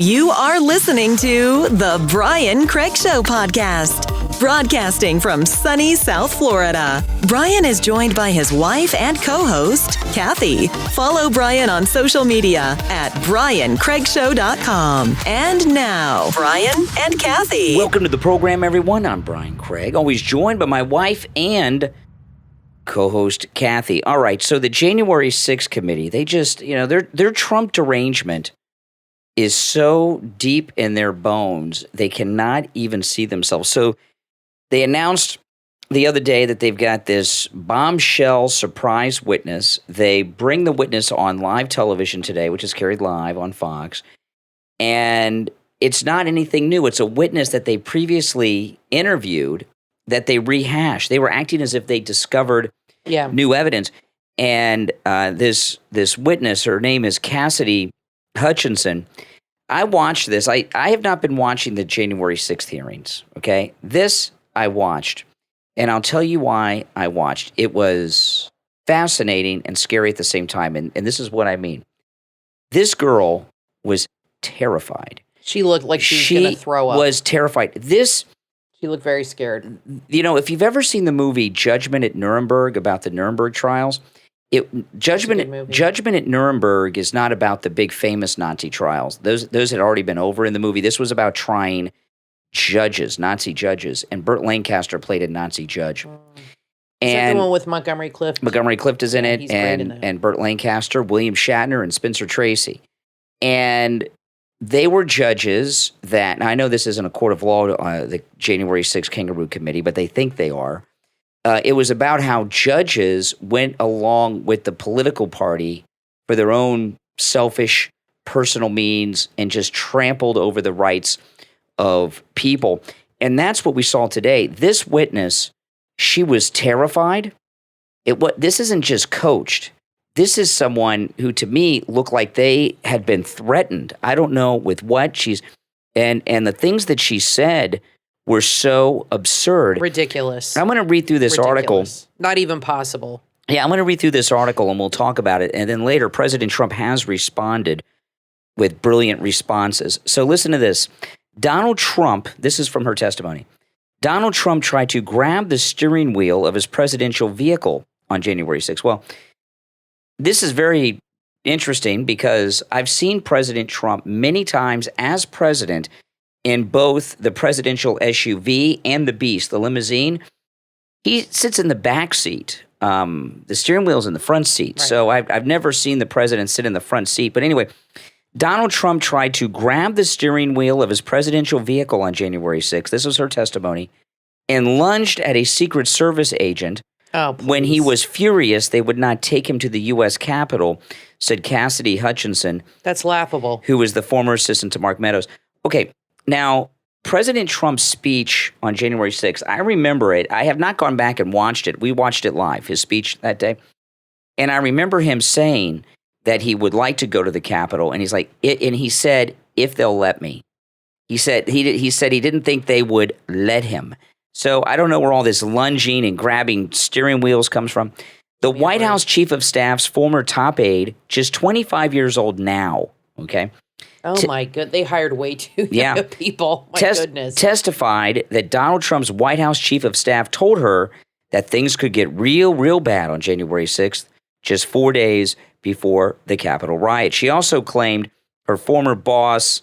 You are listening to The Brian Craig Show podcast, broadcasting from sunny South Florida. Brian is joined by his wife and co-host, Kathy. Follow Brian on social media at BrianCraigShow.com. And now, Brian and Kathy. Welcome to the program, everyone. I'm Brian Craig, always joined by my wife and co-host Kathy. All right, so the January 6th committee, they just, their Trump derangement is so deep in their bones, they cannot even see themselves. So they announced the other day that they've got this bombshell surprise witness. They bring the witness on live television today, which is carried live on Fox. And it's not anything new. It's a witness that they previously interviewed that they rehashed. They were acting as if they discovered new evidence. And this witness, her name is Cassidy Hutchinson. I watched this. I have not been watching the January 6th hearings, okay? This I watched, and I'll tell you why I watched. It was fascinating and scary at the same time, and this is what I mean. This girl was terrified. She looked like she was going to throw up. She was terrified. She looked very scared. If you've ever seen the movie Judgment at Nuremberg about the Nuremberg trials, Judgment at Nuremberg is not about the big famous Nazi trials. Those had already been over in the movie. This was about trying judges, Nazi judges, and Burt Lancaster played a Nazi judge. Is that the one with Montgomery Clift? Montgomery Clift is in it, he's great in that. and Burt Lancaster, William Shatner, and Spencer Tracy. And they were judges that, now I know this isn't a court of law, the January 6th Kangaroo Committee, but they think they are. It was about how judges went along with the political party for their own selfish personal means and just trampled over the rights of people. And that's what we saw today. This witness, she was terrified. This isn't just coached. This is someone who, to me, looked like they had been threatened. I don't know with what and the things that she said were so absurd. Ridiculous. I'm going to read through this article. Not even possible. Yeah, I'm going to read through this article and we'll talk about it. And then later, President Trump has responded with brilliant responses. So listen to this. Donald Trump, this is from her testimony. Donald Trump tried to grab the steering wheel of his presidential vehicle on January 6th. Well, this is very interesting because I've seen President Trump many times as president in both the presidential SUV and the Beast, the limousine. He sits in the back seat. The steering wheel's in the front seat. Right. So I've never seen the president sit in the front seat. But anyway, Donald Trump tried to grab the steering wheel of his presidential vehicle on January 6th. This was her testimony. And lunged at a Secret Service agent. When he was furious, they would not take him to the U.S. Capitol, said Cassidy Hutchinson. That's laughable. Who was the former assistant to Mark Meadows. Okay. Now, President Trump's speech on January 6th, I remember it. I have not gone back and watched it. We watched it live, his speech that day. And I remember him saying that he would like to go to the Capitol. And he's like, and he said, if they'll let me. He said he didn't think they would let him. So I don't know where all this lunging and grabbing steering wheels comes from. The White House Chief of Staff's former top aide, just 25 years old now, okay? Oh, my goodness. They hired way too young people. My goodness. Testified that Donald Trump's White House Chief of Staff told her that things could get real bad on January 6th, just 4 days before the Capitol riot. She also claimed her former boss,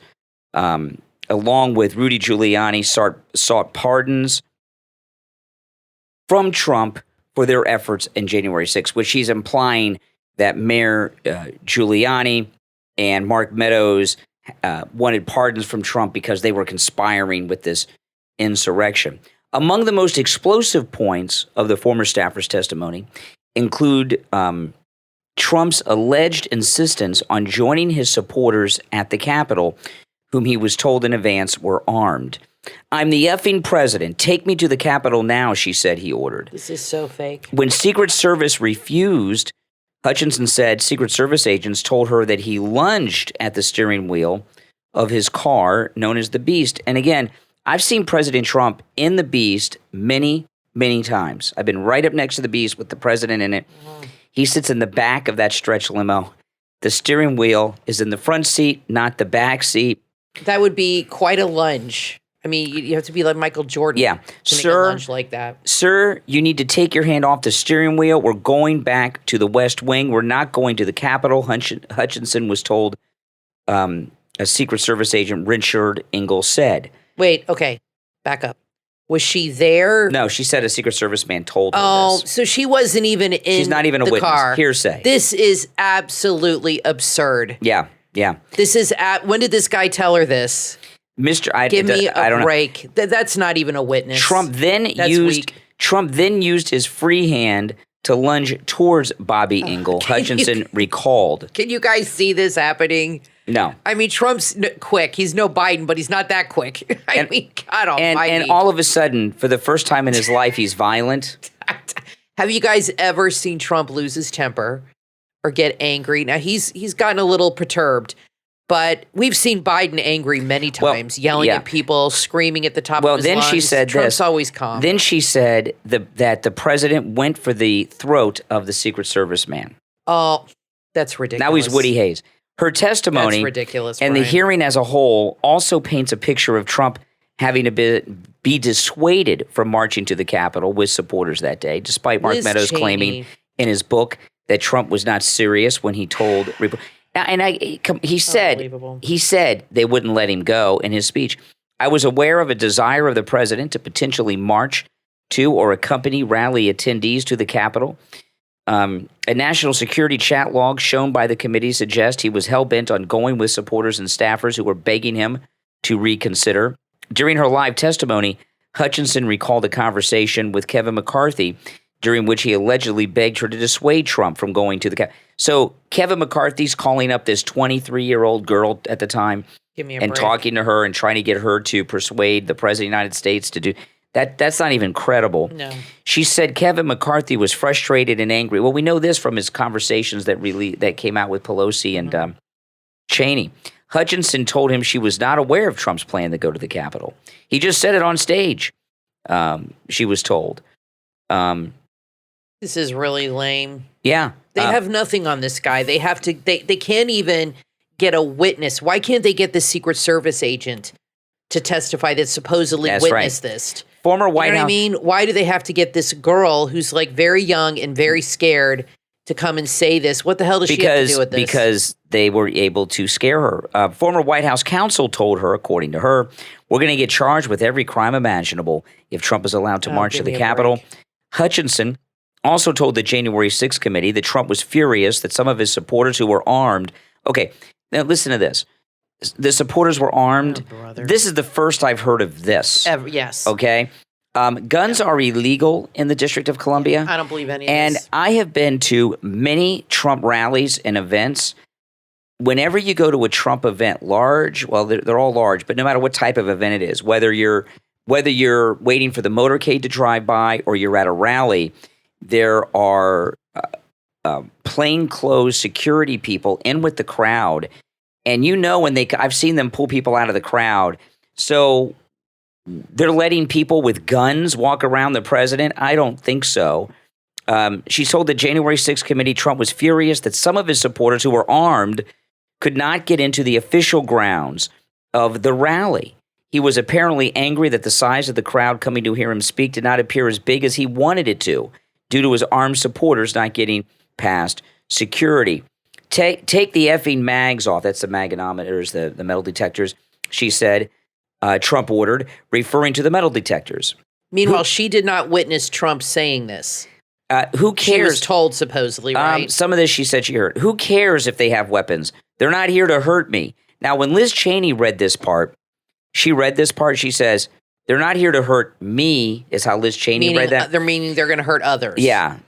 along with Rudy Giuliani, sought pardons from Trump for their efforts in January 6th, which she's implying that Mayor Giuliani and Mark Meadows wanted pardons from Trump because they were conspiring with this insurrection. Among the most explosive points of the former staffer's testimony include Trump's alleged insistence on joining his supporters at the Capitol, whom he was told in advance were armed. I'm the effing president. Take me to the Capitol now, she said he ordered. This is so fake. When Secret Service refused, Hutchinson said Secret Service agents told her that he lunged at the steering wheel of his car known as the Beast. And again, I've seen President Trump in the Beast many, many times. I've been right up next to the Beast with the president in it. He sits in the back of that stretch limo. The steering wheel is in the front seat, not the back seat. That would be quite a lunge. I mean, you have to be like Michael Jordan to make a lunge like that. Sir, you need to take your hand off the steering wheel. We're going back to the West Wing. We're not going to the Capitol, Hutchinson was told, a Secret Service agent, Richard Ingalls, said. Wait, okay, back up. Was she there? No, she said a Secret Service man told her this. So she wasn't even in She's not even a witness. car. Hearsay. This is absolutely absurd. Yeah. This is when did this guy tell her this? Give me a break. That's not even a witness. Trump then used his free hand to lunge towards Bobby Ingle. Hutchinson recalled. Can you guys see this happening? No. I mean, Trump's quick. He's no Biden, but he's not that quick. I mean, God almighty. And all of a sudden, for the first time in his life, he's violent. Have you guys ever seen Trump lose his temper or get angry? Now, he's gotten a little perturbed. But we've seen Biden angry many times, yelling at people, screaming at the top of his lungs. She said Trump's always calm. Then she said that the president went for the throat of the Secret Service man. Oh, that's ridiculous. Now he's Woody Hayes. Her testimony that's ridiculous, and Brian. the hearing as a whole also paints a picture of Trump having to be dissuaded from marching to the Capitol with supporters that day, despite Mark Meadows claiming in his book that Trump was not serious when he told he said they wouldn't let him go in his speech. I was aware of a desire of the president to potentially march to or accompany rally attendees to the Capitol. A national security chat log shown by the committee suggests he was hell-bent on going with supporters and staffers who were begging him to reconsider. During her live testimony, Hutchinson recalled a conversation with Kevin McCarthy during which he allegedly begged her to dissuade Trump from going to the Capitol. So Kevin McCarthy's calling up this 23-year-old girl at the time and talking to her and trying to get her to persuade the president of the United States to do that. That's not even credible. No. She said Kevin McCarthy was frustrated and angry. Well, we know this from his conversations that came out with Pelosi and Cheney. Hutchinson told him she was not aware of Trump's plan to go to the Capitol. He just said it on stage, she was told. This is really lame. Yeah. They have nothing on this guy. They have to. They can't even get a witness. Why can't they get the Secret Service agent to testify that supposedly witnessed this? Former White House. I mean, why do they have to get this girl who's like very young and very scared to come and say this? What the hell does she have to do with this? Because they were able to scare her. Former White House counsel told her, according to her, we're going to get charged with every crime imaginable if Trump is allowed to march to the Capitol. Hutchinson also told the January 6th committee that Trump was furious that some of his supporters who were armed. Okay, now listen to this. The supporters were armed. This is the first I've heard of this. Yes. Okay. Guns are illegal in the District of Columbia. I don't believe any of this. And I have been to many Trump rallies and events. Whenever you go to a Trump event, large, well, they're all large, but no matter what type of event it is, whether you're waiting for the motorcade to drive by or you're at a rally, there are plainclothes security people in with the crowd, and when I've seen them pull people out of the crowd. So they're letting people with guns walk around the president? I don't think so. She told the January 6th committee Trump was furious that some of his supporters who were armed could not get into the official grounds of the rally. He was apparently angry that the size of the crowd coming to hear him speak did not appear as big as he wanted it to, due to his armed supporters not getting past security. Take the effing mags off. That's the magnetometers, the metal detectors, she said, Trump ordered, referring to the metal detectors. Meanwhile, she did not witness Trump saying this. Who cares? She was told, supposedly, right? Some of this she said she heard. Who cares if they have weapons? They're not here to hurt me. Now, when Liz Cheney read this part, she says, they're not here to hurt me, is how Liz Cheney read that. Meaning they're going to hurt others. Yeah.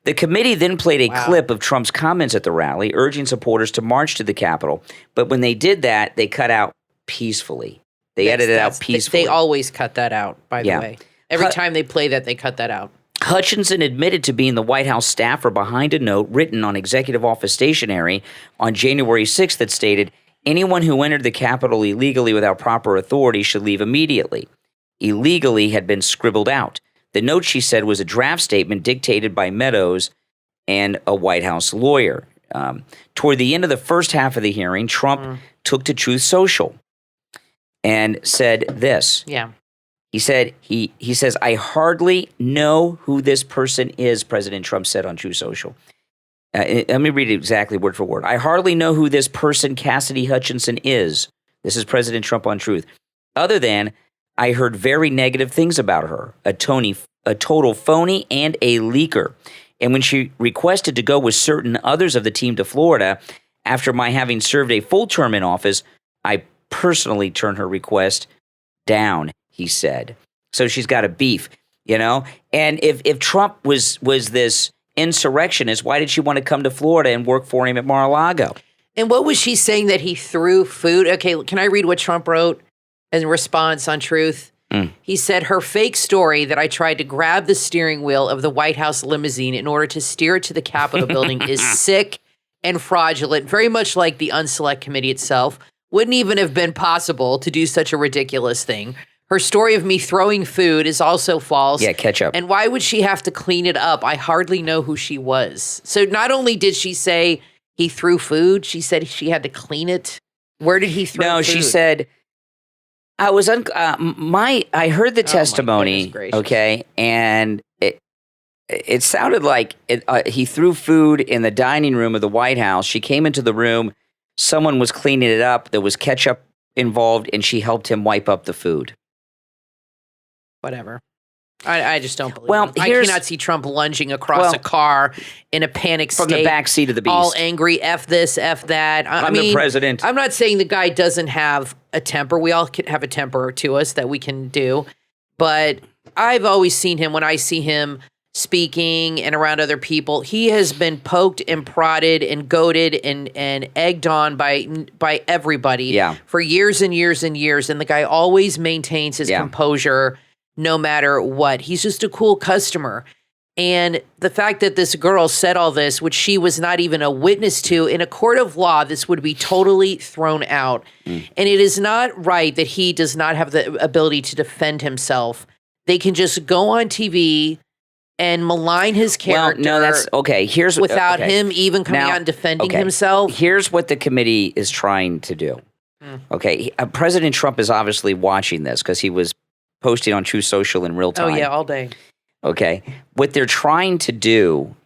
The committee then played a clip of Trump's comments at the rally, urging supporters to march to the Capitol. But when they did that, they cut out peacefully. They edited out peacefully. They always cut that out, by the way. Every time they play that, they cut that out. Hutchinson admitted to being the White House staffer behind a note written on executive office stationery on January 6th that stated, anyone who entered the Capitol illegally without proper authority should leave immediately. Illegally had been scribbled out. The note, she said, was a draft statement dictated by Meadows and a White House lawyer. Toward the end of the first half of the hearing, Trump took to Truth Social. and said this. Yeah. He said, he says, I hardly know who this person is, President Trump said on True Social. Let me read it exactly word for word. I hardly know who this person, Cassidy Hutchinson, is. This is President Trump on Truth. Other than, I heard very negative things about her, a total phony and a leaker. And when she requested to go with certain others of the team to Florida, after my having served a full term in office, I personally turned her request down, he said. So she's got a beef, And if Trump was this insurrectionist, why did she want to come to Florida and work for him at Mar-a-Lago? And what was she saying, that he threw food? Okay, can I read what Trump wrote in response on Truth? He said, her fake story that I tried to grab the steering wheel of the White House limousine in order to steer it to the Capitol building is sick and fraudulent, very much like the Unselect Committee itself. Wouldn't even have been possible to do such a ridiculous thing. Her story of me throwing food is also false. Yeah, ketchup. And why would she have to clean it up? I hardly know who she was. So not only did she say he threw food, she said she had to clean it. Where did he throw food? No, she said, I was, I heard the testimony, okay, and it sounded like he threw food in the dining room of the White House. She came into the room, someone was cleaning it up, there was ketchup involved, and she helped him wipe up the food. Whatever. I just don't believe him. I cannot see Trump lunging across a car in a panic state. From the back seat of the beast. All angry, F this, F that. I'm the president. I'm not saying the guy doesn't have a temper. We all have a temper to us that we can do. But I've always seen him, when I see him speaking and around other people, he has been poked and prodded and goaded and egged on by everybody for years and years and years. And the guy always maintains his composure no matter what. He's just a cool customer. And the fact that this girl said all this, which she was not even a witness to, in a court of law, this would be totally thrown out. And it is not right that he does not have the ability to defend himself. They can just go on TV and malign his character. Well, no, that's okay. Without him even coming out and defending himself. Here's what the committee is trying to do. Okay, President Trump is obviously watching this because he was posting on True Social in real time. Oh, yeah, all day. Okay. What they're trying to do,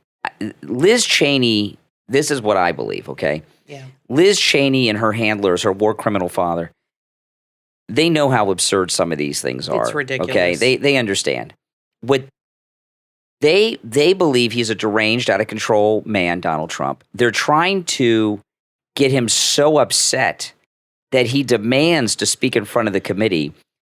Liz Cheney, this is what I believe, okay? Yeah. Liz Cheney and her handlers, her war criminal father, they know how absurd some of these things are. It's ridiculous. Okay? They understand. What they believe he's a deranged, out of control man, Donald Trump. They're trying to get him so upset that he demands to speak in front of the committee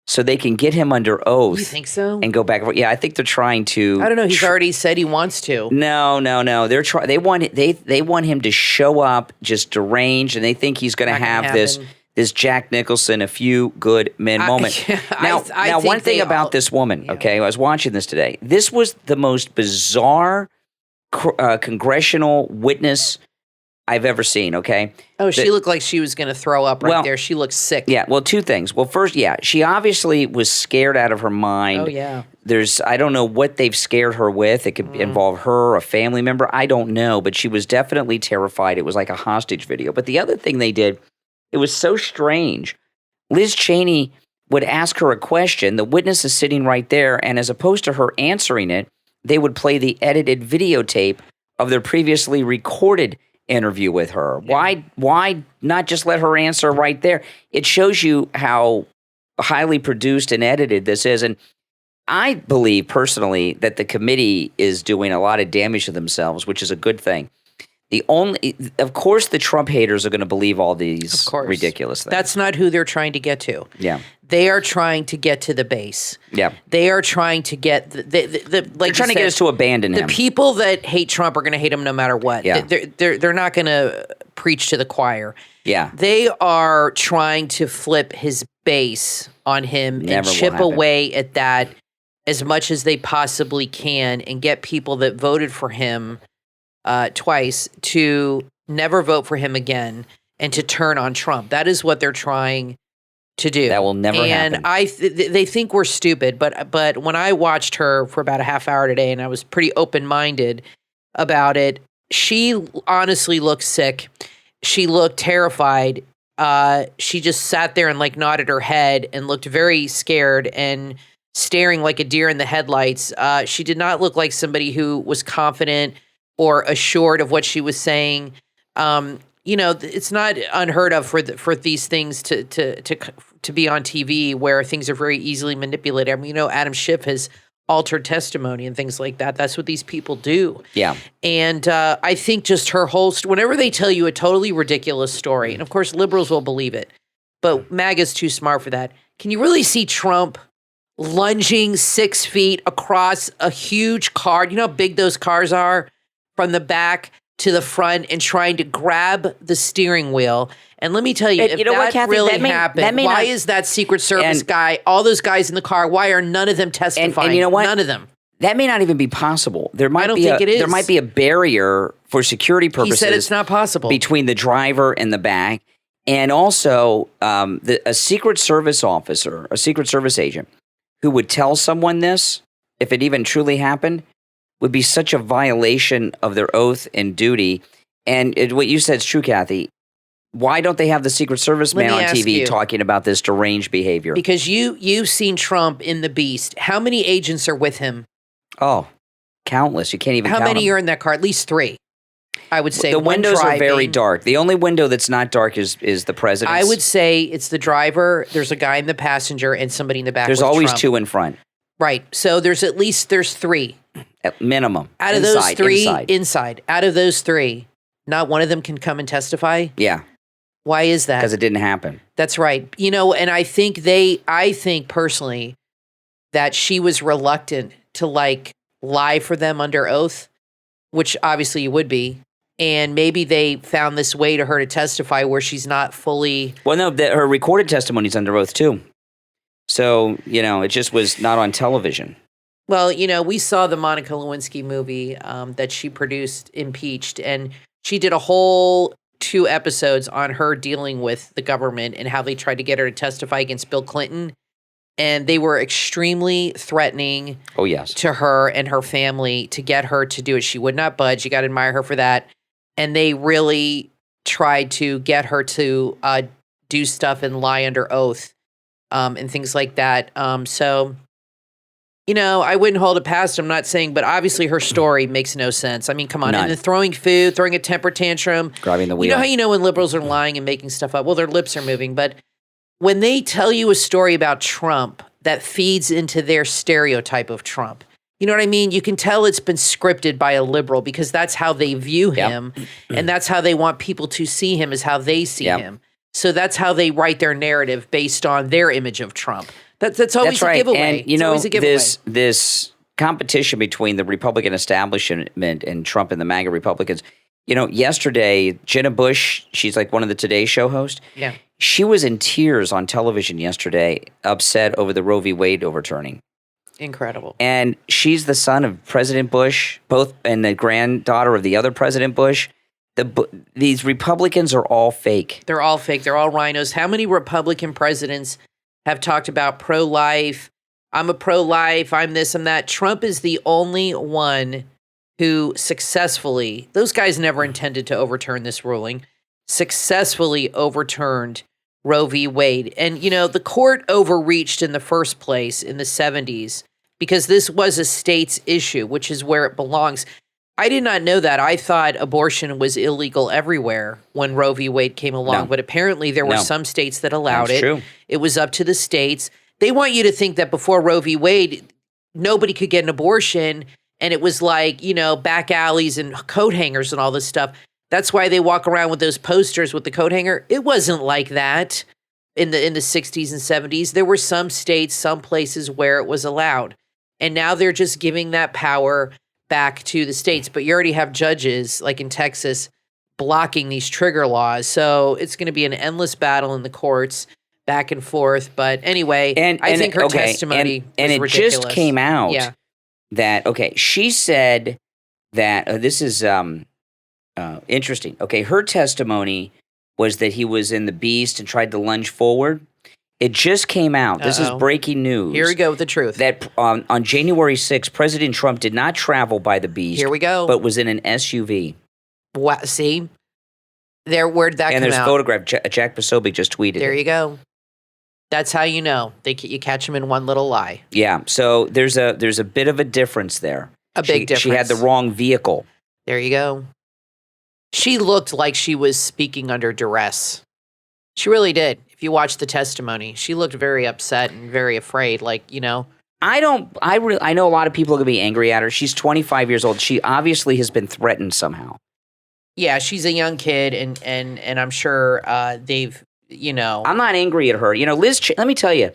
so they can get him under oath. You think so? And go back and forth. Yeah, I think they're trying to. I don't know. He's already said he wants to. No. They want him to show up just deranged, and they think he's going to have this Jack Nicholson, a few good men moment. Now, one thing about this woman, okay, I was watching this today. This was the most bizarre congressional witness I've ever seen, okay? Oh, she looked like she was going to throw up there. She looked sick. Yeah, well, two things. Well, first, she obviously was scared out of her mind. Oh, yeah. I don't know what they've scared her with. It could involve her, a family member. I don't know, but she was definitely terrified. It was like a hostage video. But the other thing they did, it was so strange. Liz Cheney would ask her a question. The witness is sitting right there, and as opposed to her answering it, they would play the edited videotape of their previously recorded interview with her. Why not just let her answer right there? It shows you how highly produced and edited this is. And I believe personally that the committee is doing a lot of damage to themselves, which is a good thing. Of course, the Trump haters are going to believe all these ridiculous things. That's not who they're trying to get to. Yeah. They are trying to get to the base. Yeah. They are trying to get they're trying to get us to abandon him. The people that hate Trump are going to hate him no matter what. Yeah. They're not going to preach to the choir. Yeah. They are trying to flip his base on him and chip away at that as much as they possibly can and get people that voted for him twice to never vote for him again and to turn on Trump. That is what they're trying to do. That will never happen. And they think we're stupid, but when I watched her for about a half hour today and I was pretty open-minded about it, she honestly looked sick. She looked terrified. she just sat there and like nodded her head and looked very scared and staring like a deer in the headlights. She did not look like somebody who was confident or assured of what she was saying. It's not unheard of for these things to be on TV where things are very easily manipulated. I mean, Adam Schiff has altered testimony and things like that. That's what these people do. Yeah. And I think just her whole whenever they tell you a totally ridiculous story, and of course liberals will believe it, but MAGA's too smart for that. Can you really see Trump lunging 6 feet across a huge car? You know how big those cars are, from the back to the front, and trying to grab the steering wheel? And let me tell you, if that Kathy, really happened, why is that Secret Service guy, all those guys in the car, why are none of them testifying? And you know what? None of them. That may not even be possible. I don't think it is. There might be a barrier for security purposes. He said it's not possible. Between the driver and the back. And also, a Secret Service officer, a Secret Service agent, who would tell someone this, if it even truly happened, would be such a violation of their oath and duty. And what you said is true, Kathy. Why don't they have the Secret Service man on TV talking about this deranged behavior? Because you've seen Trump in The Beast. How many agents are with him? Oh, countless. You can't even count How many them. are in that car? At least 3, I would say. The windows are very dark. The only window that's not dark is the president's. I would say it's the driver, there's a guy in the passenger, and somebody in the back. There's always Trump. 2 in front. Right. So there's 3. At minimum. Out of those 3, inside. Out of those 3, not one of them can come and testify? Yeah. Why is that? Because it didn't happen. That's right. And I think personally that she was reluctant to lie for them under oath, which obviously you would be. And maybe they found this way to her to testify where she's not fully. Well, no, her recorded testimony's under oath too. So, it just was not on television. Well, we saw the Monica Lewinsky movie that she produced, Impeached, and she did a whole 2 episodes on her dealing with the government and how they tried to get her to testify against Bill Clinton. And they were extremely threatening to her and her family to get her to do it. She would not budge. You got to admire her for that. And they really tried to get her to do stuff and lie under oath and things like that. I wouldn't hold it past. I'm not saying, but obviously her story makes no sense. I mean, come on. None. And then throwing food, throwing a temper tantrum. Grabbing the wheel. You know how you know when liberals are lying and making stuff up? Well, their lips are moving. But when they tell you a story about Trump that feeds into their stereotype of Trump, you know what I mean? You can tell it's been scripted by a liberal because that's how they view him. And that's how they want people to see him, is how they see him. So that's how they write their narrative based on their image of Trump. That's always a giveaway. And, this competition between the Republican establishment and Trump and the MAGA Republicans, yesterday, Jenna Bush, she's like one of the Today Show hosts. Yeah. She was in tears on television yesterday, upset over the Roe v. Wade overturning. Incredible. And she's the son of President Bush, and the granddaughter of the other President Bush. These Republicans are all fake. They're all fake. They're all rhinos. How many Republican presidents have talked about pro-life? I'm a pro-life. I'm this, I'm that. Trump is the only one who successfully, those guys never intended to overturn this ruling, successfully overturned Roe v. Wade. And, the court overreached in the first place in the 70s because this was a state's issue, which is where it belongs. I did not know that. I thought abortion was illegal everywhere when Roe v. Wade came along, but apparently there were some states that allowed it. True. It was up to the states. They want you to think that before Roe v. Wade, nobody could get an abortion, and it was like, back alleys and coat hangers and all this stuff. That's why they walk around with those posters with the coat hanger. It wasn't like that in the 60s and 70s. There were some states, some places where it was allowed. And now they're just giving that power back to the states. But you already have judges, like in Texas, blocking these trigger laws. So it's going to be an endless battle in the courts, back and forth. But anyway, I think her testimony was ridiculous. Just came out that, she said that, this is interesting. Okay, her testimony was that he was in the Beast and tried to lunge forward. It just came out. This is breaking news. Here we go with the truth. That on January 6th, President Trump did not travel by the Beast. Here we go. But was in an SUV. What? See? Where'd that come out? And there's a photograph. Jack Posobiec just tweeted There it. you go. That's how you know. You catch them in one little lie. Yeah. So there's a bit of a difference there. A big difference. She had the wrong vehicle. There you go. She looked like she was speaking under duress. She really did. If you watch the testimony, she looked very upset and very afraid. Like, you know. I know a lot of people are going to be angry at her. She's 25 years old. She obviously has been threatened somehow. Yeah, she's a young kid, and I'm sure they've, you know. I'm not angry at her. You know, let me tell you,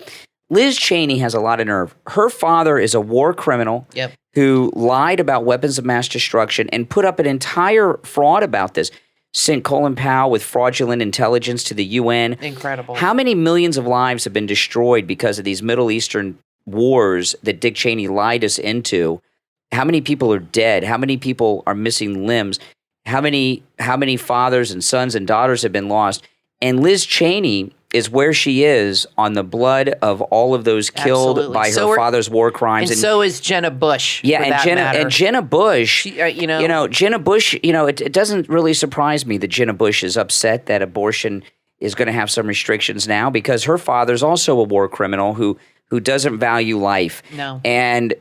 Liz Cheney has a lot of nerve. Her father is a war criminal who lied about weapons of mass destruction and put up an entire fraud about this. Sent Colin Powell with fraudulent intelligence to the UN. Incredible. How many millions of lives have been destroyed because of these Middle Eastern wars that Dick Cheney lied us into? How many people are dead? How many people are missing limbs? How many fathers and sons and daughters have been lost? And Liz Cheney is where she is on the blood of all of those killed by her father's war crimes. And so is Jenna Bush. Yeah, and Jenna Bush, Jenna Bush, it doesn't really surprise me that Jenna Bush is upset that abortion is going to have some restrictions now, because her father's also a war criminal who doesn't value life. No. And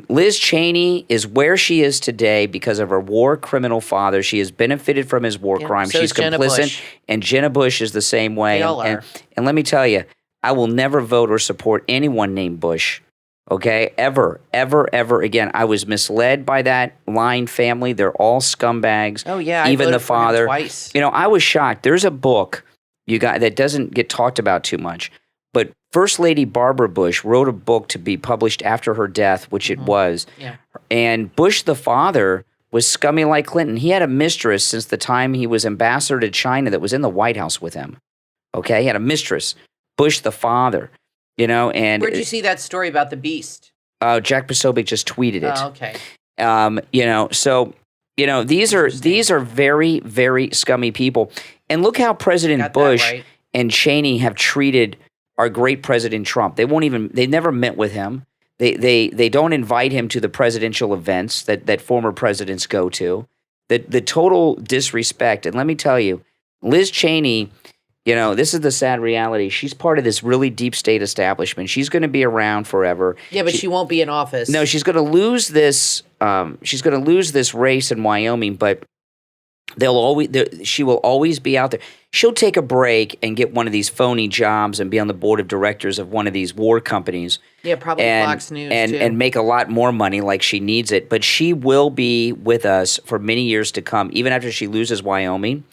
Liz Cheney is where she is today because of her war criminal father. She has benefited from his war crimes. So She's complicit. And Jenna Bush is the same way. They all are. And let me tell you, I will never vote or support anyone named Bush. Okay? Ever, ever, ever again. I was misled by that lying family. They're all scumbags. Oh, yeah. Even the father. Twice. I was shocked. There's a book that doesn't get talked about too much. But First Lady Barbara Bush wrote a book to be published after her death, which it was. Yeah. And Bush the father was scummy like Clinton. He had a mistress since the time he was ambassador to China that was in the White House with him. Okay? He had a mistress, Bush the father. And where'd you see that story about the beast? Jack Posobiec just tweeted it. Oh, okay. These are very, very scummy people. And look how President Bush and Cheney have treated our great President Trump. They never met with him. They don't invite him to the presidential events that former presidents go to. The total disrespect. And let me tell you, Liz Cheney, this is the sad reality. She's part of this really deep state establishment. She's going to be around forever. Yeah, but she won't be in office. No, she's going to lose this. She's going to lose this race in Wyoming, but she will always be out there. She'll take a break and get one of these phony jobs and be on the board of directors of one of these war companies. Yeah, probably Fox News too. And make a lot more money like she needs it. But she will be with us for many years to come, even after she loses Wyoming,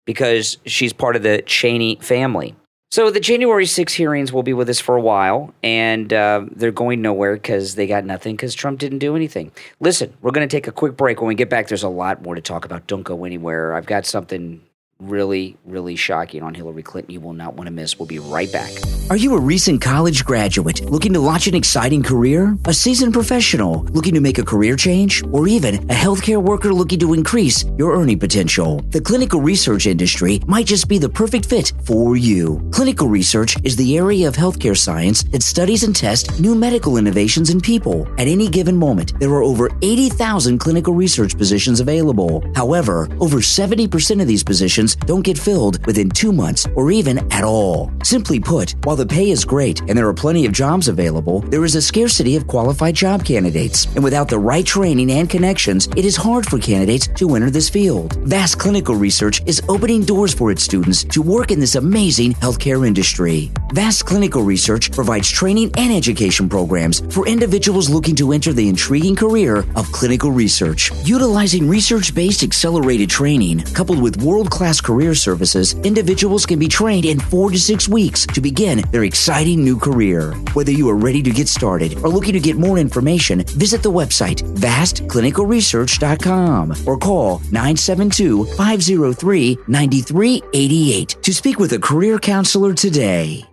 because she's part of the Cheney family. So the January 6 hearings will be with us for a while, and they're going nowhere because they got nothing because Trump didn't do anything. Listen, we're going to take a quick break. When we get back, there's a lot more to talk about. Don't go anywhere. I've got something really, really shocking on Hillary Clinton you will not want to miss. We'll be right back. Are you a recent college graduate looking to launch an exciting career? A seasoned professional looking to make a career change? Or even a healthcare worker looking to increase your earning potential? The clinical research industry might just be the perfect fit for you. Clinical research is the area of healthcare science that studies and tests new medical innovations in people. At any given moment, there are over 80,000 clinical research positions available. However, over 70% of these positions don't get filled within 2 months or even at all. Simply put, while the pay is great and there are plenty of jobs available, there is a scarcity of qualified job candidates. And without the right training and connections, it is hard for candidates to enter this field. Vast Clinical Research is opening doors for its students to work in this amazing healthcare industry. Vast Clinical Research provides training and education programs for individuals looking to enter the intriguing career of clinical research. Utilizing research-based accelerated training coupled with world-class career services, individuals can be trained in 4 to 6 weeks to begin their exciting new career. Whether you are ready to get started or looking to get more information, visit the website vastclinicalresearch.com or call 972-503-9388 to speak with a career counselor today.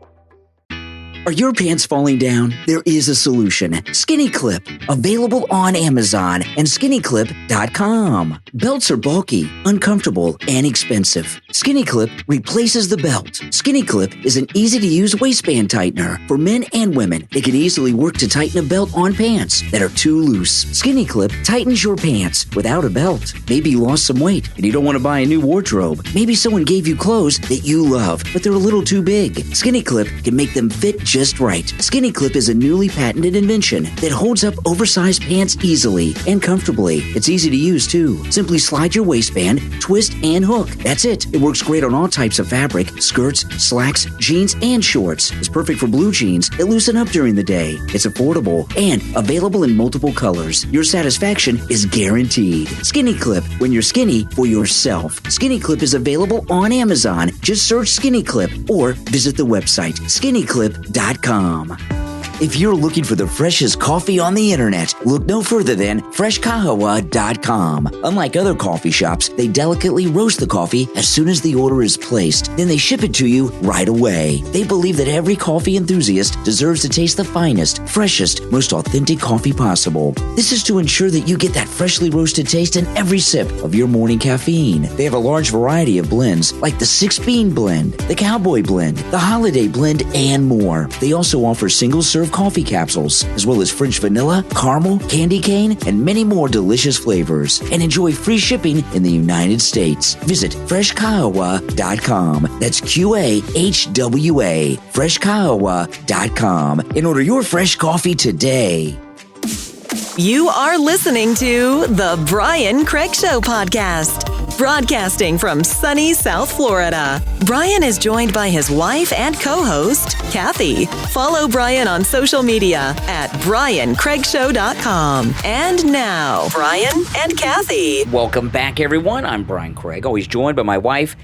Are your pants falling down? There is a solution. Skinny Clip. Available on Amazon and skinnyclip.com. Belts are bulky, uncomfortable, and expensive. Skinny Clip replaces the belt. Skinny Clip is an easy-to-use waistband tightener for men and women. It can easily work to tighten a belt on pants that are too loose. Skinny Clip tightens your pants without a belt. Maybe you lost some weight and you don't want to buy a new wardrobe. Maybe someone gave you clothes that you love, but they're a little too big. Skinny Clip can make them fit just right. Skinny Clip is a newly patented invention that holds up oversized pants easily and comfortably. It's easy to use too. Simply slide your waistband, twist, and hook. That's it. It works great on all types of fabric, skirts, slacks, jeans, and shorts. It's perfect for blue jeans that loosen up during the day. It's affordable and available in multiple colors. Your satisfaction is guaranteed. Skinny Clip, when you're skinny for yourself. Skinny Clip is available on Amazon. Just search Skinny Clip or visit the website skinnyclip.com. If you're looking for the freshest coffee on the internet, look no further than freshkahawa.com. Unlike other coffee shops, they delicately roast the coffee as soon as the order is placed. Then they ship it to you right away. They believe that every coffee enthusiast deserves to taste the finest, freshest, most authentic coffee possible. This is to ensure that you get that freshly roasted taste in every sip of your morning caffeine. They have a large variety of blends like the 6-bean blend, the cowboy blend, the holiday blend, and more. They also offer single-serve coffee capsules, as well as French vanilla, caramel, candy cane, and many more delicious flavors. And enjoy free shipping in the United States. Visit freshkahawa.com. That's QAHWA. Freshkahawa.com. And order your fresh coffee today. You are listening to the Brian Craig Show podcast, broadcasting from sunny South Florida. Brian is joined by his wife and co-host, Kathy. Follow Brian on social media at briancraigshow.com. And now, Brian and Kathy. Welcome back, everyone. I'm Brian Craig, always joined by my wife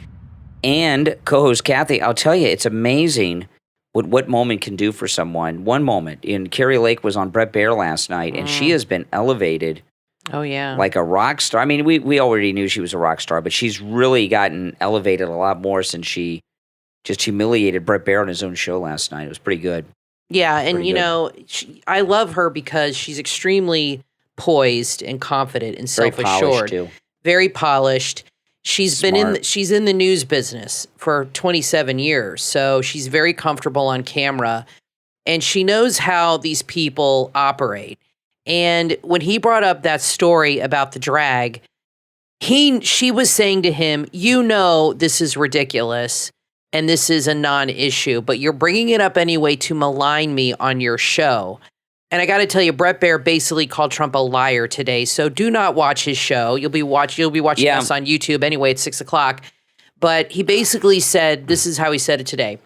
and co-host Kathy. I'll tell you, it's amazing what moment can do for someone. One moment. And Carrie Lake was on Brett Baer last night, and she has been elevated. Oh, yeah. Like a rock star. I mean, we already knew she was a rock star, but she's really gotten elevated a lot more since she just humiliated Brett Baer on his own show last night. It was pretty good. Yeah, and I love her because she's extremely poised and confident and self-assured. Too. Very polished. She's Smart. she's in the news business for 27 years, so she's very comfortable on camera, and she knows how these people operate. And when he brought up that story about the drag, she was saying to him, this is ridiculous and this is a non-issue, but you're bringing it up anyway to malign me on your show. And I got to tell you, Brett Baer basically called Trump a liar today. So do not watch his show. You'll be watching us on YouTube anyway at 6:00. But he basically said, this is how he said it today.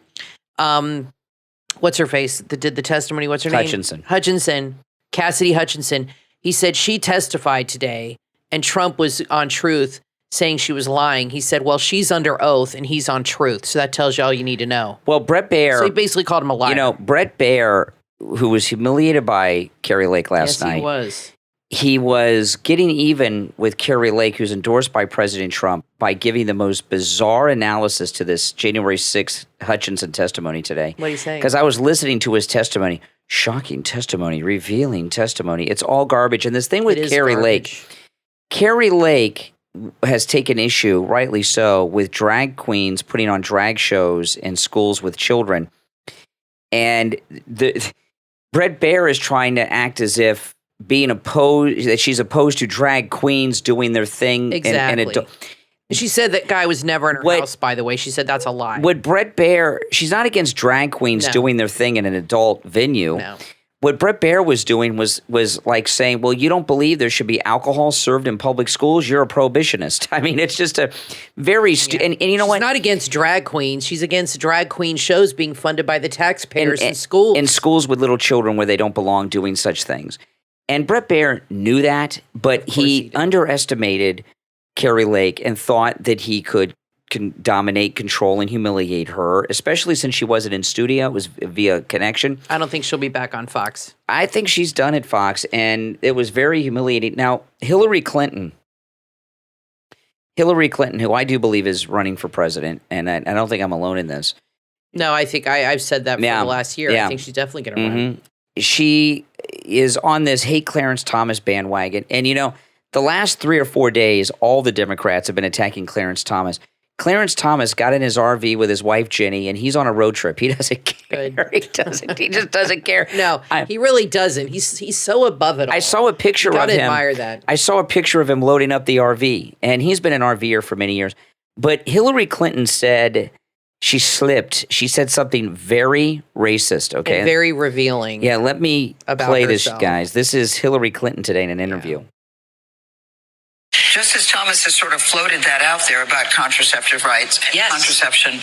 What's her face that did the testimony? What's her name? Hutchinson. Cassidy Hutchinson. He said she testified today and Trump was on Truth saying she was lying. He said, well, she's under oath and he's on Truth. So that tells you all you need to know. Well, Brett Baer. So he basically called him a liar. Brett Baer, who was humiliated by Carrie Lake last night. He was getting even with Carrie Lake, who's endorsed by President Trump, by giving the most bizarre analysis to this January 6th Hutchinson testimony today. What are you saying? Because I was listening to his testimony. Shocking testimony, revealing testimony. It's all garbage. And this thing with Carrie Lake, Carrie Lake has taken issue, rightly so, with drag queens putting on drag shows in schools with children. And Brett Baer is trying to act as if that she's opposed to drag queens doing their thing. Exactly. She said that guy was never in her house, by the way. She said that's a lie. Would Brett Baer, she's not against drag queens doing their thing in an adult venue. No. What Brett Baer was doing was like saying, well, you don't believe there should be alcohol served in public schools? You're a prohibitionist. I mean, it's just a very and you know what? She's not against drag queens. She's against drag queen shows being funded by the taxpayers in schools. In schools with little children where they don't belong doing such things. And Brett Baer knew that, but he underestimated Carrie Lake and thought that he could dominate, control, and humiliate her, especially since she wasn't in studio. It was via connection. I don't think she'll be back on Fox. I think she's done at Fox, and it was very humiliating. Now, Hillary Clinton, who I do believe is running for president, and I don't think I'm alone in this, No, I think I've said that for the last year. I think she's definitely going to run. She is on this hate Clarence Thomas bandwagon. And, the last 3 or 4 days, all the Democrats have been attacking Clarence Thomas. Clarence Thomas got in his RV with his wife, Ginny, and he's on a road trip. He doesn't care. Good. He just doesn't care. No, he really doesn't. He's so above it all. I saw a picture of him. Admire that. I saw a picture of him loading up the RV, and he's been an RVer for many years. But Hillary Clinton said she slipped. She said something very racist, okay? And very revealing. Yeah, let me play herself. This, guys. This is Hillary Clinton today in an interview. Yeah. Justice Thomas has sort of floated that out there about contraceptive rights, contraception,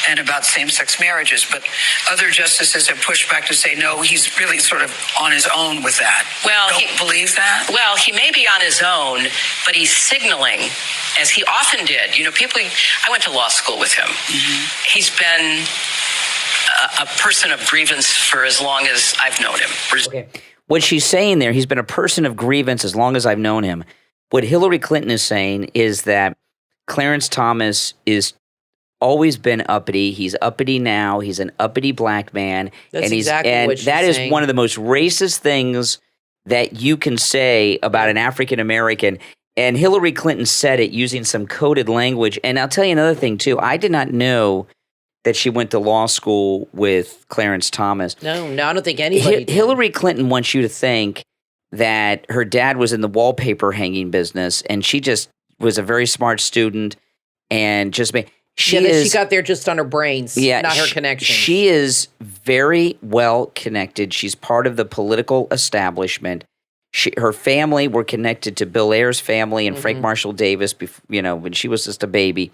and about same-sex marriages. But other justices have pushed back to say, no, he's really sort of on his own with that. Well, he believes that? Well, he may be on his own, but he's signaling, as he often did. I went to law school with him. Mm-hmm. He's been a person of grievance for as long as I've known him. Okay. What she's saying there, he's been a person of grievance as long as I've known him. What Hillary Clinton is saying is that Clarence Thomas is always been uppity. He's uppity now. He's an uppity black man. That's and exactly what she's that is saying. One of the most racist things that you can say about an African American. And Hillary Clinton said it using some coded language. And I'll tell you another thing, too. I did not know that she went to law school with Clarence Thomas. No, I don't think anybody did. Hillary Clinton wants you to think that her dad was in the wallpaper hanging business, and she just was a very smart student, and just made. She got there just on her brains, not her connections. She is very well connected. She's part of the political establishment. Her family were connected to Bill Ayers' family and Frank Marshall Davis, when she was just a baby.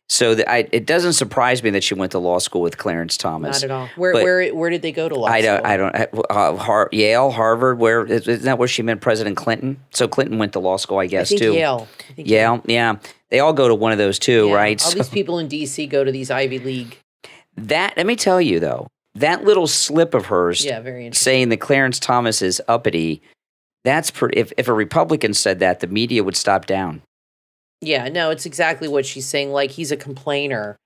So it doesn't surprise me that she went to law school with Clarence Thomas. Not at all. Where did they go to law school? I don't. Yale, Harvard. Where isn't that where she met President Clinton? So Clinton went to law school, I guess, too. Yale. Yale. Yeah. They all go to one of those too, right? All these people in D.C. go to these Ivy League. Let me tell you though, that little slip of hers, very interesting, saying that Clarence Thomas is uppity. That's if a Republican said that, the media would stop down. Yeah, no, it's exactly what she's saying. Like, he's a complainer,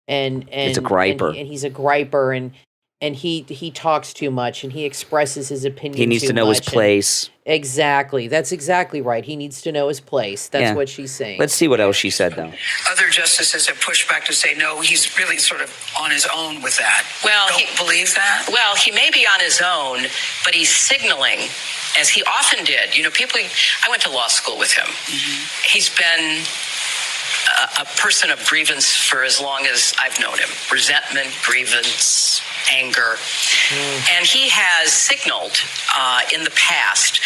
and he's a griper, and he's a griper, and he talks too much, and he expresses his opinion. He needs to know his place. Exactly, that's exactly right. He needs to know his place. That's what she's saying. Let's see what else she said, though. Other justices have pushed back to say, no, he's really sort of on his own with that. Well, he believes that. Well, he may be on his own, but he's signaling, as he often did. I went to law school with him. Mm-hmm. He's been a person of grievance for as long as I've known him. Resentment, grievance, anger. And he has signaled in the past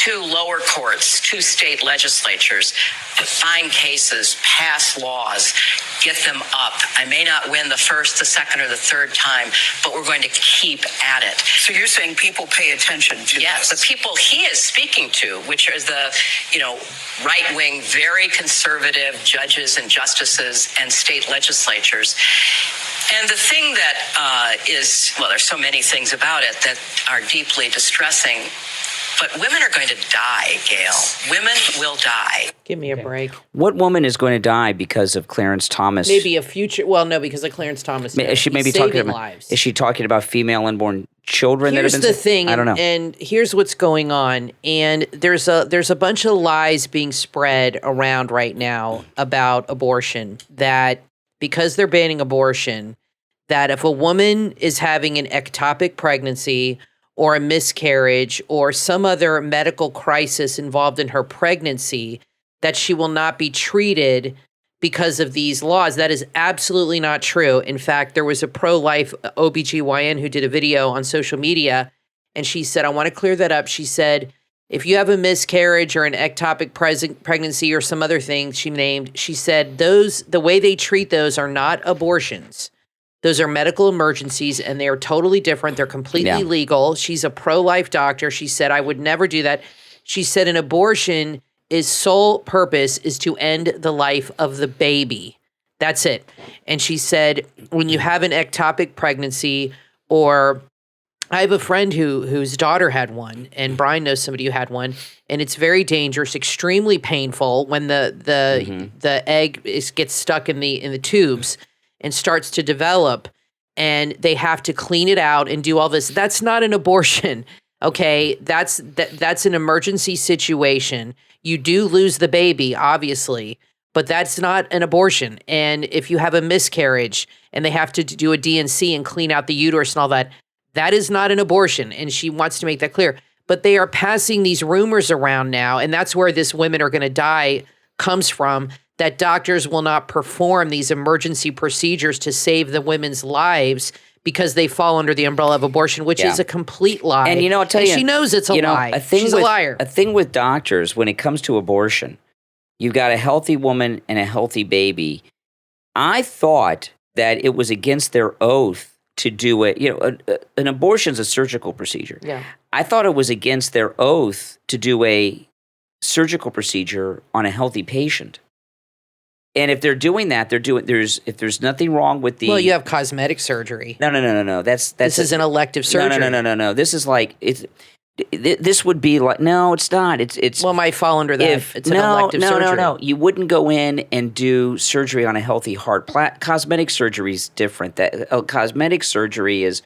to lower courts, to state legislatures, to find cases, pass laws, get them up. I may not win the first, the second, or the third time, but we're going to keep at it. So you're saying people pay attention to this? The people he is speaking to, which are the, right-wing, very conservative judges and justices and state legislatures. And the thing that there's so many things about it that are deeply distressing, but women are going to die, Gail. Women will die. Give me a break. What woman is going to die because of Clarence Thomas? Maybe a future. Well, no, because of Clarence Thomas. Is she maybe talking about lives? Is she talking about female unborn children? Here's that have been the thing. I don't know. And here's what's going on. And there's a bunch of lies being spread around right now about abortion. That because they're banning abortion, that if a woman is having an ectopic pregnancy or a miscarriage or some other medical crisis involved in her pregnancy, that she will not be treated because of these laws. That is absolutely not true. In fact, there was a pro-life OBGYN who did a video on social media, and she said, I want to clear that up. She said, if you have a miscarriage or an ectopic pregnancy or some other thing she named, she said, the way they treat those are not abortions. Those are medical emergencies, and they are totally different. They're completely legal. She's a pro-life doctor. She said, I would never do that. She said an abortion sole purpose is to end the life of the baby. That's it. And she said, when you have an ectopic pregnancy, or I have a friend whose daughter had one, and Brian knows somebody who had one, and it's very dangerous, extremely painful when the egg gets stuck in the tubes and starts to develop. and they have to clean it out and do all this. That's not an abortion. Okay, that's an emergency situation. You do lose the baby, obviously, but that's not an abortion. And if you have a miscarriage and they have to do a D&C and clean out the uterus and all that, that is not an abortion. And she wants to make that clear. But they are passing these rumors around now, and that's where this women are going to die comes from, that doctors will not perform these emergency procedures to save the women's lives because they fall under the umbrella of abortion, which is a complete lie. And I'll tell you, she knows it's a lie. She's a liar. A thing with doctors, when it comes to abortion, you've got a healthy woman and a healthy baby. I thought that it was against their oath to do it. An abortion is a surgical procedure. Yeah. I thought it was against their oath to do a surgical procedure on a healthy patient. And if they're doing that, if there's nothing wrong with the... Well, you have cosmetic surgery. No. This is an elective surgery. No. This is like... This would be like... No, it's not. It's well, might fall under that. It's an elective surgery. No. You wouldn't go in and do surgery on a healthy heart. Cosmetic surgery is different. Cosmetic surgery is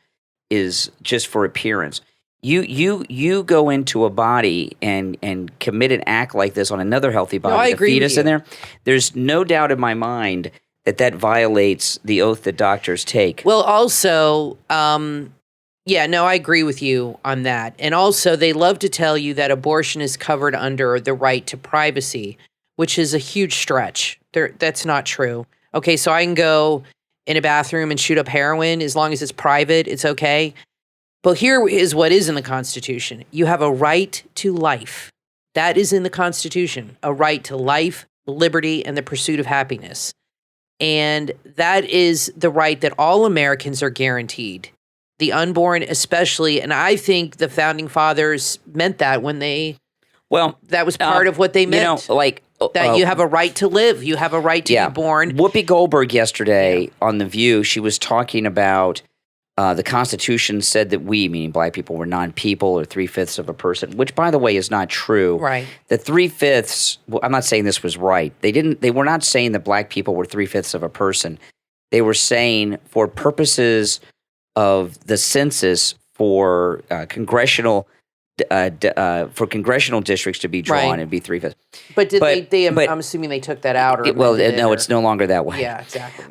just for appearance. You go into a body and commit an act like this on another healthy body. No, I agree fetus with you. in there. There's no doubt in my mind that violates the oath that doctors take. Well, also, I agree with you on that. And also, they love to tell you that abortion is covered under the right to privacy, which is a huge stretch. That's not true. Okay, so I can go in a bathroom and shoot up heroin as long as it's private. It's okay. But here is what is in the Constitution. You have a right to life. That is in the Constitution, a right to life, liberty, and the pursuit of happiness. And that is the right that all Americans are guaranteed, the unborn especially. And I think the Founding Fathers meant that when that was part of what they meant. That you have a right to live. You have a right to be born. Whoopi Goldberg yesterday on The View, she was talking about the Constitution said that we, meaning black people, were non-people or 3/5 of a person, which, by the way, is not true. Right. The 3/5, I'm not saying this was right. They were not saying that black people were 3/5 of a person. They were saying for purposes of the census for congressional districts to be drawn and be 3/5. But I'm assuming they took that out. It's no longer that way. Yeah, exactly.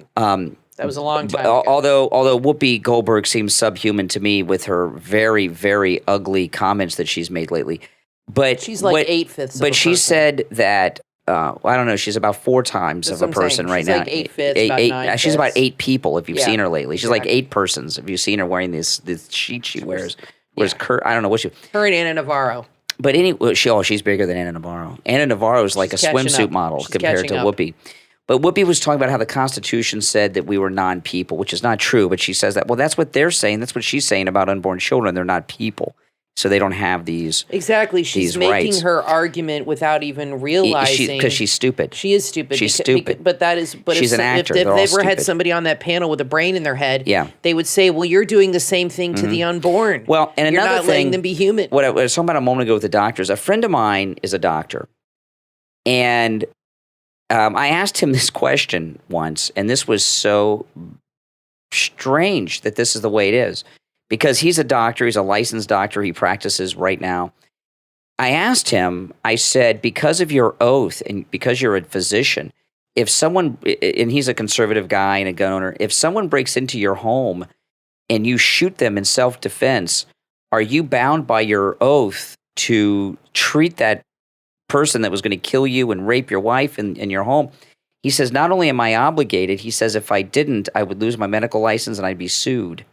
That was a long time ago. Although Whoopi Goldberg seems subhuman to me with her very, very ugly comments that she's made lately. But she's like 8/5. But she said that I don't know. She's about 4 times of a person right now. She's like 8/5, about 9/5. She's about 8 people if you've seen her lately. She's like 8 persons if you've seen her wearing this sheet she wears. I don't know what she. Her and Anna Navarro. But anyway, she's bigger than Anna Navarro. Anna Navarro is like a swimsuit model compared to Whoopi. But Whoopi was talking about how the Constitution said that we were non-people, which is not true. But she says that, well, that's what they're saying. That's what she's saying about unborn children. They're not people. So they don't have these Exactly. She's making rights. Her argument without even realizing. Because she's stupid. She is stupid. She's stupid. But that is. But she's an actor. If they ever stupid. had somebody on that panel with a brain in their head, yeah. they would say, well, you're doing the same thing to the unborn. Well, and you're another not thing, letting them be human. What I was talking about a moment ago with the doctors, a friend of mine is a doctor. And I asked him this question once, and this was so strange that this is the way it is. Because he's a doctor, he's a licensed doctor, he practices right now. I asked him, I said, because of your oath and because you're a physician, if someone, and he's a conservative guy and a gun owner, if someone breaks into your home and you shoot them in self-defense, are you bound by your oath to treat that person that was going to kill you and rape your wife in your home? He says, not only am I obligated, he says, if I didn't, I would lose my medical license and I'd be sued.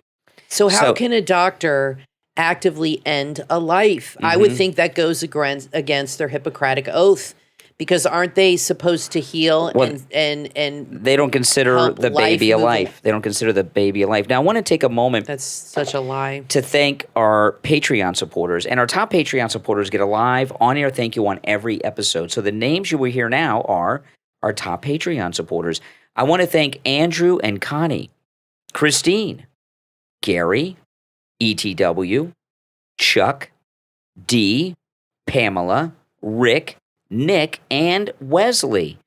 So how can a doctor actively end a life? I would think that goes against their Hippocratic oath, because aren't they supposed to heal and they don't consider the baby a life. They don't consider the baby a life. Now I want to take a moment. That's such a lie. To thank our Patreon supporters, and our top Patreon supporters get a live on-air thank you on every episode. So the names you will hear now are our top Patreon supporters. I want to thank Andrew and Connie, Christine, Gary, ETW, Chuck, D, Pamela, Rick, Nick, and Wesley.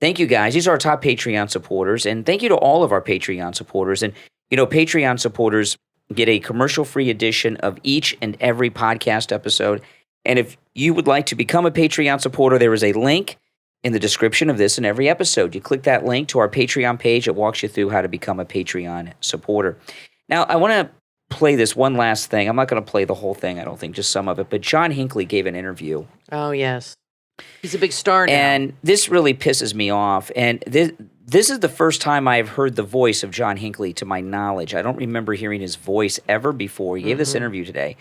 Thank you, guys. These are our top Patreon supporters, and thank you to all of our Patreon supporters. And Patreon supporters get a commercial-free edition of each and every podcast episode. And if you would like to become a Patreon supporter, there is a link in the description of this and every episode. You click that link to our Patreon page. It walks you through how to become a Patreon supporter. Now, I want to play this one last thing. I'm not going to play the whole thing, I don't think, just some of it. But John Hinckley gave an interview. Oh, yes. He's a big star now. And this really pisses me off. And this is the first time I've heard the voice of John Hinckley, to my knowledge. I don't remember hearing his voice ever before. He gave this interview today.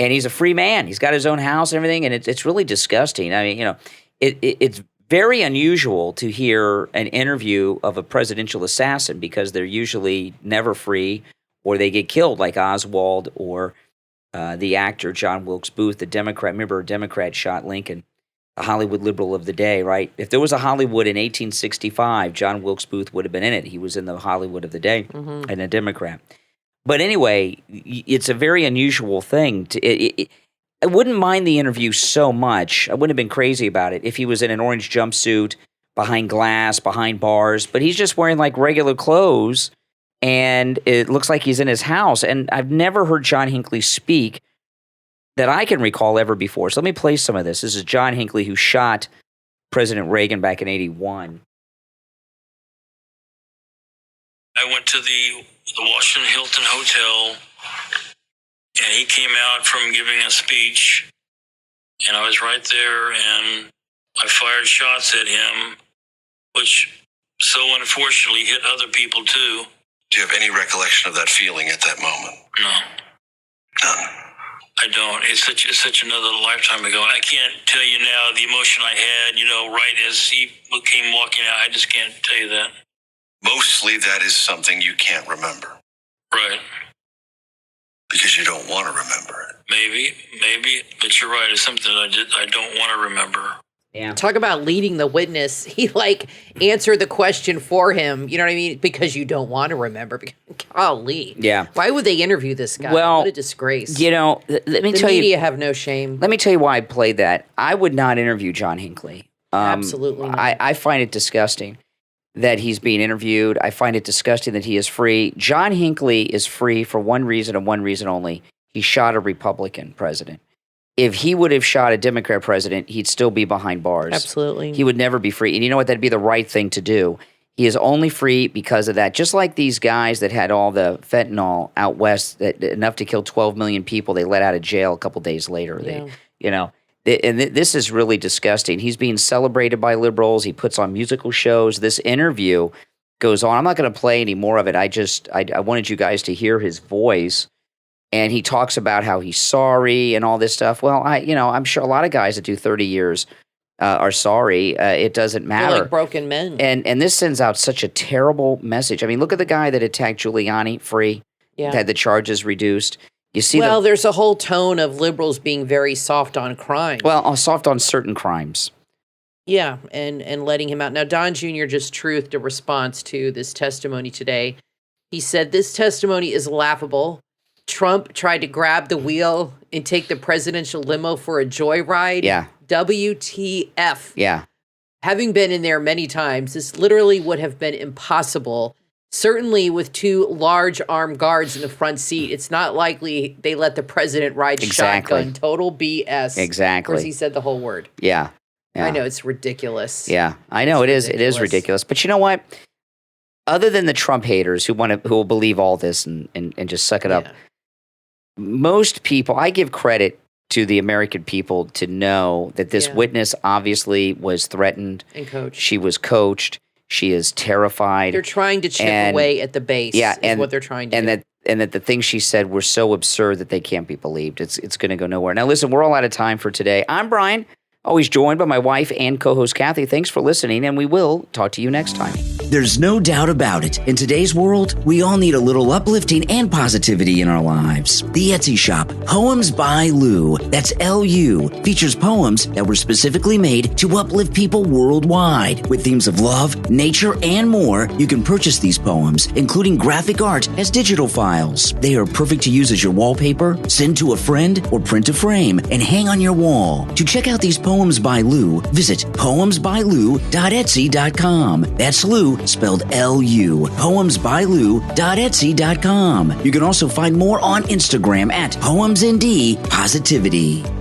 And he's a free man. He's got his own house and everything, and it's really disgusting. I mean, it's very unusual to hear an interview of a presidential assassin because they're usually never free or they get killed, like Oswald or the actor John Wilkes Booth, the Democrat. Remember, a Democrat shot Lincoln, a Hollywood liberal of the day, right? If there was a Hollywood in 1865, John Wilkes Booth would have been in it. He was in the Hollywood of the day and a Democrat. But anyway, it's a very unusual thing. I wouldn't mind the interview so much. I wouldn't have been crazy about it if he was in an orange jumpsuit, behind glass, behind bars. But he's just wearing like regular clothes, and it looks like he's in his house. And I've never heard John Hinckley speak that I can recall ever before. So let me play some of this. This is John Hinckley, who shot President Reagan back in '81. I went to the Washington Hilton Hotel, and he came out from giving a speech, and I was right there, and I fired shots at him, which so unfortunately hit other people too. Do you have any recollection of that feeling at that moment? No. None. I don't. It's such another lifetime ago. I can't tell you now the emotion I had, right as he came walking out. I just can't tell you that. Mostly that is something you can't remember. Right. Because you don't want to remember it. Maybe, but you're right. It's something I don't want to remember. Yeah. Talk about leading the witness. He answered the question for him. You know what I mean? Because you don't want to remember. Golly. Yeah. Why would they interview this guy? Well, what a disgrace. Let me tell you. The media have no shame. Let me tell you why I played that. I would not interview John Hinckley. Absolutely not. I find it disgusting that he's being interviewed. I find it disgusting that he is free. John Hinckley is free for one reason and one reason only. He shot a Republican president. If he would have shot a Democrat president, he'd still be behind bars. Absolutely. He would never be free. And you know what? That'd be the right thing to do. He is only free because of that. Just like these guys that had all the fentanyl out west, enough to kill 12 million people, they let out of jail a couple days later. Yeah. This is really disgusting. He's being celebrated by liberals. He puts on musical shows. This interview goes on. I'm not going to play any more of it. I wanted you guys to hear his voice. And he talks about how he's sorry and all this stuff. Well, I'm sure a lot of guys that do 30 years are sorry. It doesn't matter. They're like broken men. And this sends out such a terrible message. I mean, look at the guy that attacked Giuliani, free, had the charges reduced. You see, there's a whole tone of liberals being very soft on crime. Well, soft on certain crimes. Yeah, and letting him out. Now, Don Jr. just truthed a response to this testimony today. He said, this testimony is laughable. Trump tried to grab the wheel and take the presidential limo for a joyride. Yeah. WTF. Yeah. Having been in there many times, this literally would have been impossible. Certainly with two large armed guards in the front seat, it's not likely they let the president ride shotgun. Total BS. Exactly. Of course, he said the whole word. Yeah. I know, it's ridiculous. Yeah, I know it is. It is ridiculous. But you know what? Other than the Trump haters who will believe all this and just suck it up, most people, I give credit to the American people to know that this witness obviously was threatened. And coached. She was coached. She is terrified. They're trying to chip away at the base. Yeah, is what they're trying to do. And that the things she said were so absurd that they can't be believed. It's going to go nowhere. Now, listen, we're all out of time for today. I'm Brian, always joined by my wife and co-host Kathy. Thanks for listening, and we will talk to you next time. There's no doubt about it. In today's world, we all need a little uplifting and positivity in our lives. The Etsy shop, Poems by Lou, that's L-U, features poems that were specifically made to uplift people worldwide. With themes of love, nature, and more, you can purchase these poems, including graphic art as digital files. They are perfect to use as your wallpaper, send to a friend, or print a frame and hang on your wall. To check out these Poems by Lou, visit poemsbylou.etsy.com. That's Lou, spelled L-U. Poemsbylou.etsy.com. You can also find more on Instagram at PoemsND Positivity.